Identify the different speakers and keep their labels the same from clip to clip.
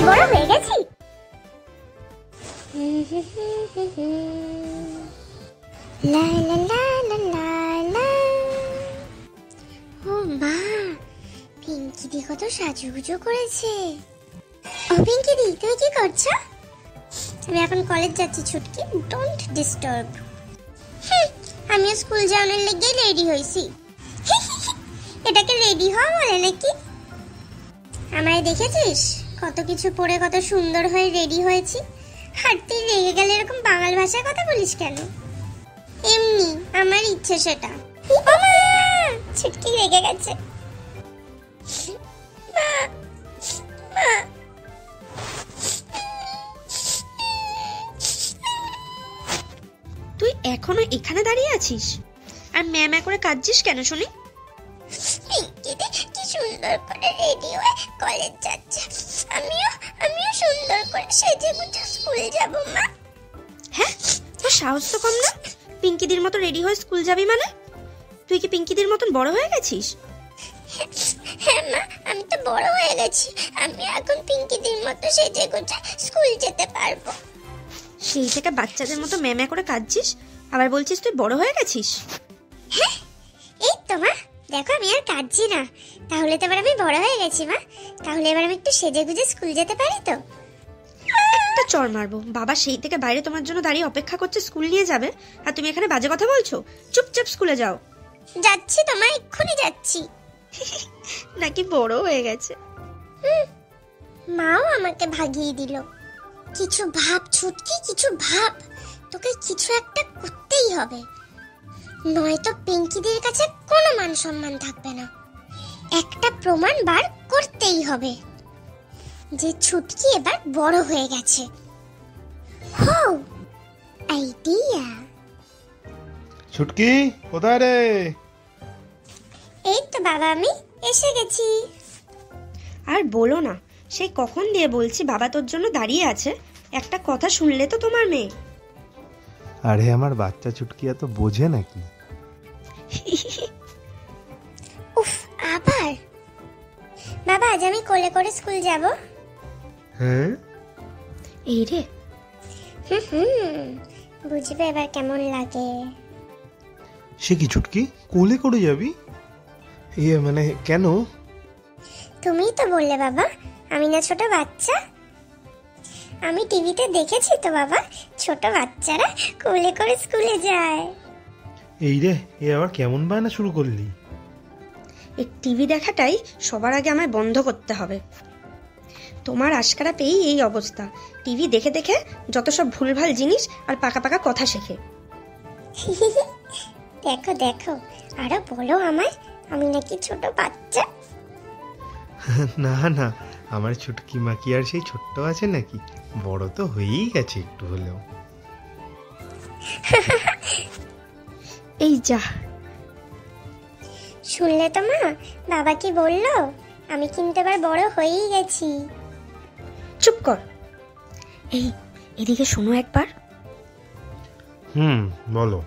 Speaker 1: বড় হয়ে গেছি। লা লা লা লা লা লা। ও মা, পিঙ্কি দি কত সাজুগুজু করেছে। ও পিঙ্কি দি, তুমি কি করছো? আমি এখন কলেজ যাচ্ছি ছুটকি, ডোন্ট ডিস্টার্ব। আমিও স্কুল যাওয়ার লেগে রেডি হইছি। এটাকে রেডি হওয়া বলে নাকি? আমায় দেখেছিস কত কিছু পরে কত সুন্দর হয়ে রেডি হয়েছি, আর তুই রেগে গেলে এরকম বাঙাল ভাষায় কথা বলিস কেন? এমনি আমার ইচ্ছে সেটা। ছুটকি রেগে গেছে।
Speaker 2: তুই এখনো এখানে দাঁড়িয়ে আছিস আর ম্যামা করে কাঁদছিস কেন শুনি?
Speaker 1: কি সুন্দর করে রেডি হয়ে কলেজ যাচ্ছে, আমিও সুন্দর করে সেজে গুজে স্কুল যাব মা।
Speaker 2: হ্যাঁ, তোর সাহস তো কম না? পিঙ্কিদির মতো রেডি হয়ে স্কুল যাবি মানে? তুই কি পিঙ্কিদির মতন বড় হয়ে গেছিস?
Speaker 1: হ্যাঁ মা, আমি তো বড় হয়ে গেছি, আমি এখন পিঙ্কিদির মতো সেজে গুজে স্কুল যেতে পারবো।
Speaker 2: সেই থেকে বাচ্চাদের মতো ম্যামা করে কাঁদছিস, আবার বলছিস তুই বড় হয়ে গেছিস?
Speaker 1: হ্যাঁ, এই তো মা, দেখো আমি আর কাঁদছি না। তাহলে তো এবার আমি বড় হয়ে গেছি মা, তাহলে এবার আমি একটু সেজে গুজে স্কুল যেতে পারি তো?
Speaker 2: একটা চড় মারবো। বাবা সেই থেকে বাইরে তোমার জন্য দাঁড়িয়ে অপেক্ষা করছে স্কুল নিয়ে যাবে, আর তুমি এখানে বাজে কথা বলছো। চুপচাপ স্কুলে যাও।
Speaker 1: যাচ্ছি তো মা, এক্ষুনি যাচ্ছি।
Speaker 2: নাকি বড় হয়ে গেছে।
Speaker 1: মাও আমাকে ভাগিয়ে দিল। কিছু ভাব ছুটকি, কিছু ভাব, তোকে কিছু একটা করতেই হবে, নয়তো পিঙ্কিদের কাছে কোনো মান সম্মান থাকবে না। একটা প্রমাণ বার করতেই হবে যে ছুটকি এবার বড় হয়ে গেছে। হো, আইডিয়া।
Speaker 3: ছুটকি কোথায় রে?
Speaker 1: এই তো বাবা, আমি এসে গেছি।
Speaker 2: আর বলো না, সেই কখন দিয়ে বলছি বাবা তোর জন্য দাঁড়িয়ে আছে, একটা কথা শুনলে তো তোমার মেয়ে।
Speaker 3: আরে আমার বাচ্চা ছুটকি এত বোঝে নাকি?
Speaker 1: উফ, আবার বাবা, আজ আমি কোলে করে স্কুল যাব।
Speaker 3: হ্যাঁ,
Speaker 2: এই রে,
Speaker 1: বুঝবে এবার কেমন লাগে।
Speaker 3: সে কি ছুটকি, কোলে করে যাবি? মানে কেন?
Speaker 1: তুমিই তো বললে বাবা, আমি না ছোট বাচ্চা। আমি টিভিতে দেখেছি তো বাবা, ছোট বাচ্চারা কোলে করে স্কুলে যায়।
Speaker 3: এই রে, আবার কেমন বায়না শুরু করলি?
Speaker 2: এই টিভি দেখাটাই সবার আগে আমায় বন্ধ করতে হবে। তোমার আশকারা পেয়েই এই অবস্থা। টিভি দেখে দেখে যত সব ভুলভাল জিনিস আর পাকা পাকা কথা শেখে।
Speaker 1: দেখো দেখো, আরো বলো আমায়, আমি নাকি ছোট বাচ্চা।
Speaker 3: না না, আমার ছুটকি মা কি আর সেই ছোট্ট আছে নাকি? বড় তো হয়েই গেছে একটু হলেও।
Speaker 2: এই যা,
Speaker 1: শুনলে তো মা, বাবা কি বললো? আমি কিন্তু এবার বড় হয়েই গেছি।
Speaker 2: চুপ কর। এই এদিকে শোনো একবার।
Speaker 3: বলো।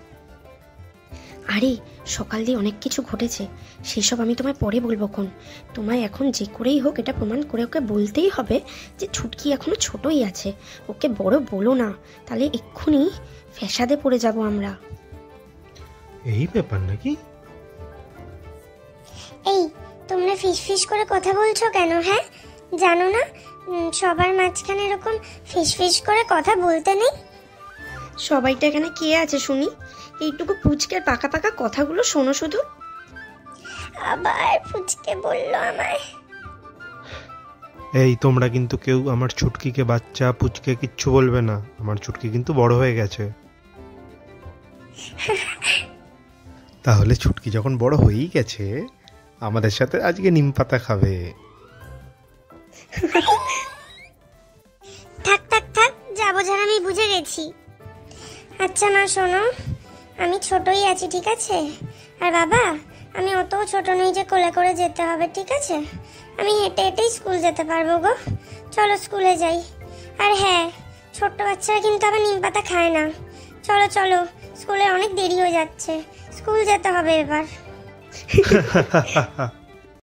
Speaker 2: আরে সকাল দিয়ে অনেক কিছু ঘটেছে, সেসব আমি তোমায় পরে বলবো কোন। তোমায় এখন যে করেই হোক এটা প্রমাণ করে ওকে বলতেই হবে যে ছুটকি এখনো ছোটই আছে, ওকে বড় বলো না, তাহলে এক্ষুনি ফ্যাসাদে পড়ে যাব আমরা।
Speaker 3: এই ব্যাপার নাকি?
Speaker 1: এই, তোমরা ফিস ফিস করে কথা বলছো কেন? হ্যাঁ, জানো না সবার মাঝখানে এরকম ফিস ফিস করে কথা বলতে নেই?
Speaker 2: সবাইটা এখানে কে আছে শুনি? এইটুকু পুচকের পাকা পাকা কথাগুলো শোনো শুধু।
Speaker 1: আবার পুচকে বললো আমায়।
Speaker 3: এই তোমরা কিন্তু কেউ আমার ছুটকিকে বাচ্চা পুচকে কিচ্ছু বলবে না, আমার ছুটকি কিন্তু বড় হয়ে গেছে। তাহলে ছুটকি যখন বড় হয়েই গেছে, আমাদের সাথে আজকে নিম পাতা খাবে।
Speaker 1: থাক থাক থাক, যাবো যারা, আমি বুঝে গেছি। আচ্ছা মা শোনো, আমি ছোটই আছি ঠিক আছে, আর বাবা আমি অত ছোট নই যে কোলে করে যেতে হবে, ঠিক আছে? আমি হেঁটে হেঁটেই স্কুল যেতে পারবো গো। চলো স্কুলে যাই। আর হ্যাঁ, ছোট্ট বাচ্চারা কিন্তু আবার নিম পাতা খায় না। চলো চলো, স্কুলে অনেক দেরি হয়ে যাচ্ছে, স্কুল যেতে হবে এবার।